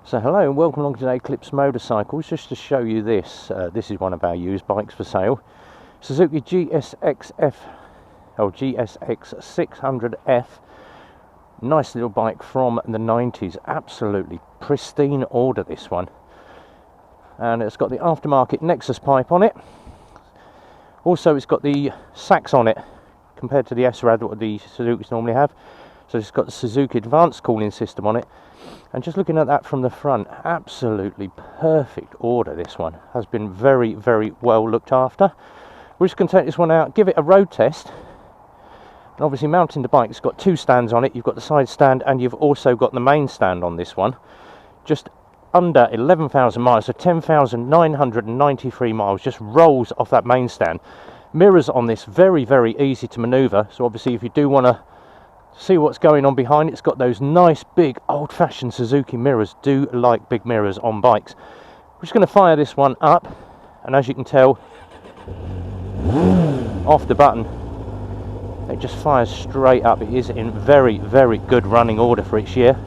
So hello and welcome along to Eclipse Motorcycles. Just to show you this, this is one of our used bikes for sale. Suzuki GSXF, or GSX600F. Nice little bike from the 90s, absolutely pristine order this one. And it's got the aftermarket Nexus pipe on it. Also it's got the sacks on it, compared to the S-Rad what the Suzukis normally have. So it's got the Suzuki advanced cooling system on it. And just looking at that from the front, absolutely perfect order this one. Has been very, very well looked after. We're just going to take this one out, give it a road test. And obviously mounting the bike, it's got two stands on it. You've got the side stand and you've also got the main stand on this one. Just under 11,000 miles, so 10,993 miles, just rolls off that main stand. Mirrors on this, very, very easy to manoeuvre. So obviously if you do want to see what's going on behind, it's got those nice big old-fashioned Suzuki mirrors. Do like big mirrors on bikes. We're just going to fire this one up, and as you can tell, off the button, it just fires straight up. It is in very, very good running order for its year.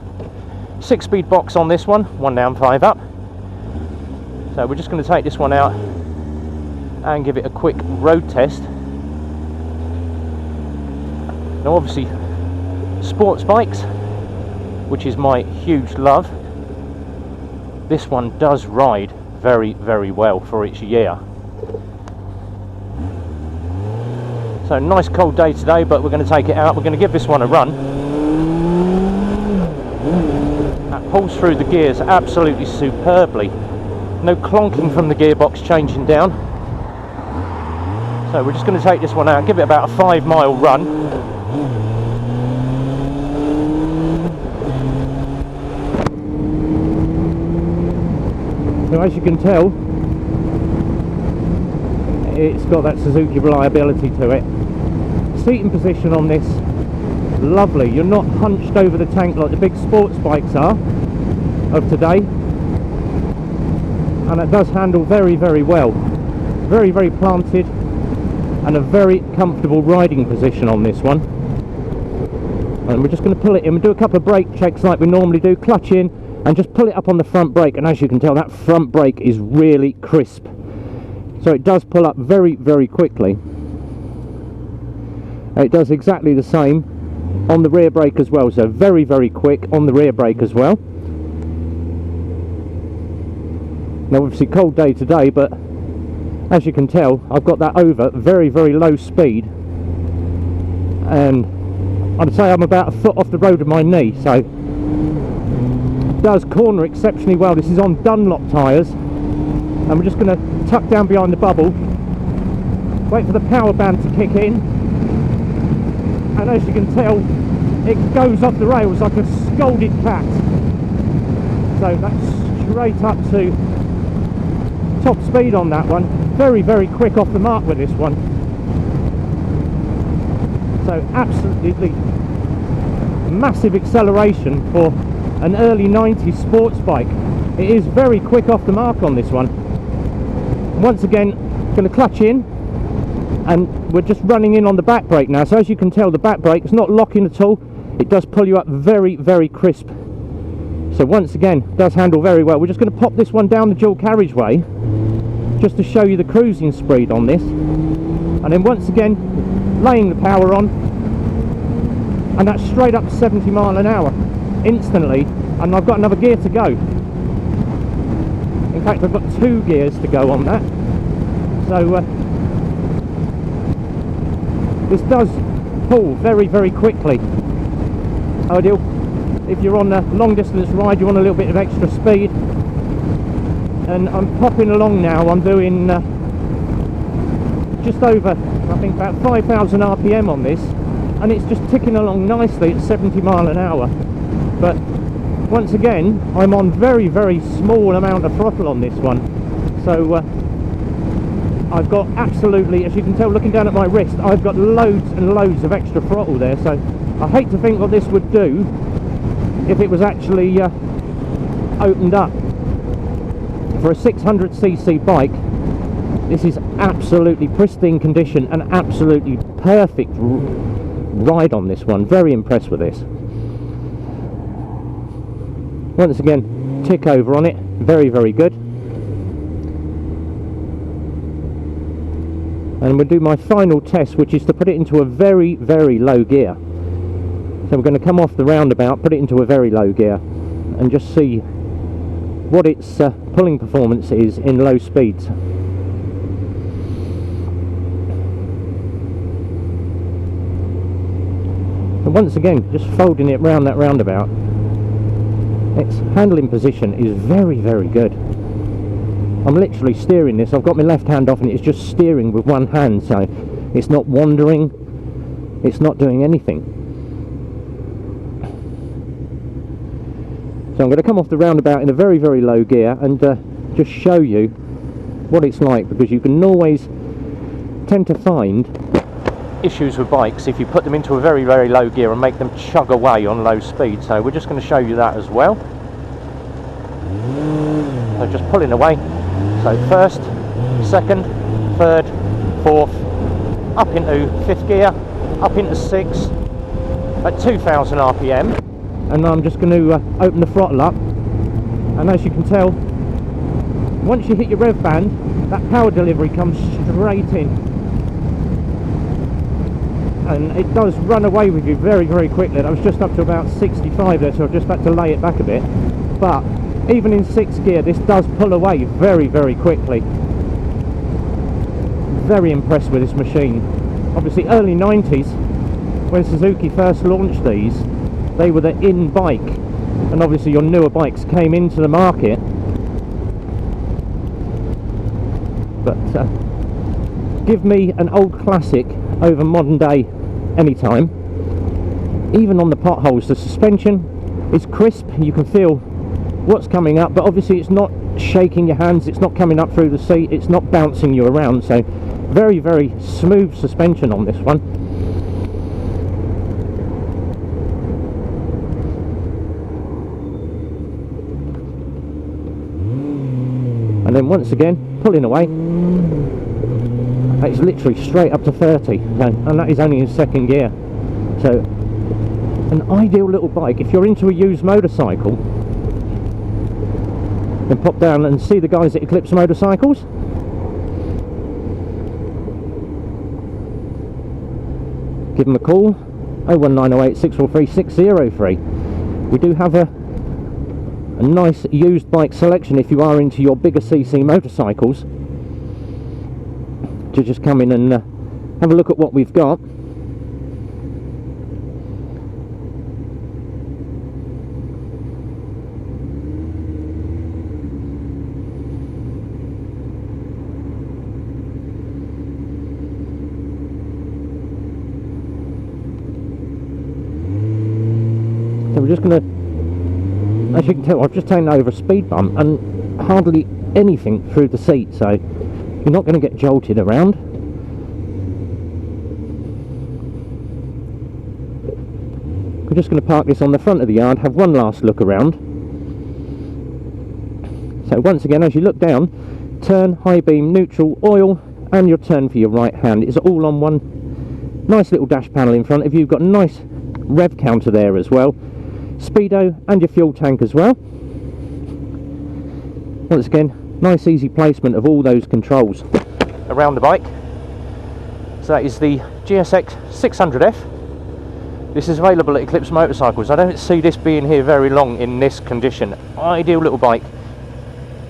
6-speed box on this one, 1 down, 5 up. So we're just going to take this one out and give it a quick road test. Now obviously sports bikes, which is my huge love, this one does ride very, very well for its year. So nice cold day today, but we're going to take it out. We're going to give this one a run. That pulls through the gears absolutely superbly. No clonking from the gearbox changing down. So we're just going to take this one out, give it about a 5-mile run. So as you can tell, it's got that Suzuki reliability to it. Seating position on this, lovely. You're not hunched over the tank like the big sports bikes are of today. And it does handle very, very well. Very, very planted, and a very comfortable riding position on this one. And we're just going to pull it in. We'll do a couple of brake checks like we normally do. Clutch in and just pull it up on the front brake, and as you can tell, that front brake is really crisp, so it does pull up very, very quickly. It does exactly the same on the rear brake as well, so very, very quick on the rear brake as well. Now obviously cold day today, but as you can tell, I've got that over very, very low speed, and I'd say I'm about a foot off the road with my knee, so does corner exceptionally well. This is on Dunlop tyres, and we're just going to tuck down behind the bubble, wait for the power band to kick in, and as you can tell, it goes off the rails like a scolded cat. So that's straight up to top speed on that one. Very, very quick off the mark with this one. So absolutely massive acceleration for an early 90s sports bike. It is very quick off the mark on this one. Once again, going to clutch in, and we're just running in on the back brake now. So as you can tell, the back brake is not locking at all. It does pull you up very, very crisp. So once again, does handle very well. We're just going to pop this one down the dual carriageway just to show you the cruising speed on this, and then once again laying the power on, and that's straight up to 70 mile an hour instantly. And I've got another gear to go. In fact, I've got 2 gears to go on that. So this does pull very, very quickly. Ideal if you're on a long distance ride, you want a little bit of extra speed. And I'm popping along now. I'm doing just over, I think, about 5,000 RPM on this, and it's just ticking along nicely at 70 mile an hour. But once again, I'm on very, very small amount of throttle on this one, so I've got absolutely, as you can tell looking down at my wrist, I've got loads and loads of extra throttle there. So I hate to think what this would do if it was actually opened up. For a 600cc bike, this is absolutely pristine condition and absolutely perfect ride on this one. Very impressed with this. Once again, tick over on it, very, very good. And we'll do my final test, which is to put it into a very, very low gear. So we're going to come off the roundabout, put it into a very low gear, and just see what its pulling performance is in low speeds. And once again, just folding it round that roundabout, its handling position is very, very good. I'm literally steering this. I've got my left hand off and it's just steering with one hand, so it's not wandering, it's not doing anything. So I'm going to come off the roundabout in a very, very low gear and just show you what it's like, because you can always tend to find issues with bikes if you put them into a very, very low gear and make them chug away on low speed. So we're just going to show you that as well. So just pulling away. So first, second, third, fourth, up into fifth gear, up into sixth at 2000 RPM, and I'm just going to open the throttle up, and as you can tell, once you hit your rev band, that power delivery comes straight in, and it does run away with you very, very quickly. I was just up to about 65 there, so I've just had to lay it back a bit, but even in 6th gear this does pull away very, very quickly. Very impressed with this machine. Obviously early 90s, when Suzuki first launched these, they were the in bike, and obviously your newer bikes came into the market, but give me an old classic over modern day anytime. Even on the potholes, the suspension is crisp, you can feel what's coming up, but obviously it's not shaking your hands, it's not coming up through the seat, it's not bouncing you around, so very, very smooth suspension on this one. And then once again, pulling away, it's literally straight up to 30, and that is only in 2nd gear. So an ideal little bike if you're into a used motorcycle. Then pop down and see the guys at Eclipse Motorcycles. Give them a call, 01908 643 603. We do have a nice used bike selection if you are into your bigger CC motorcycles, to just come in and have a look at what we've got. So we're just going to, as you can tell, I've just taken over a speed bump and hardly anything through the seat, so you're not going to get jolted around. We're just going to park this on the front of the yard, have one last look around. So once again, as you look down, turn, high beam, neutral, oil, and your turn for your right hand. It's all on one nice little dash panel in front of you. You've got a nice rev counter there as well, speedo, and your fuel tank as well. Once again, nice easy placement of all those controls around the bike. So that is the GSX600F. This is available at Eclipse Motorcycles. I don't see this being here very long in this condition. Ideal little bike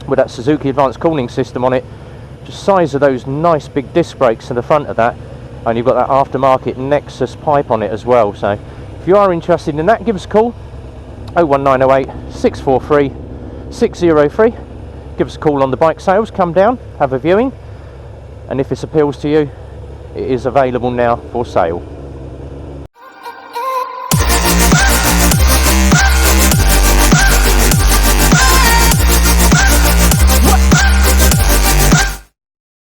with that Suzuki advanced cooling system on it. Just size of those nice big disc brakes in the front of that, and you've got that aftermarket Nexus pipe on it as well. So if you are interested in that, give us a call, 01908 643 603. Give us a call on the bike sales, come down, have a viewing, and if this appeals to you, it is available now for sale.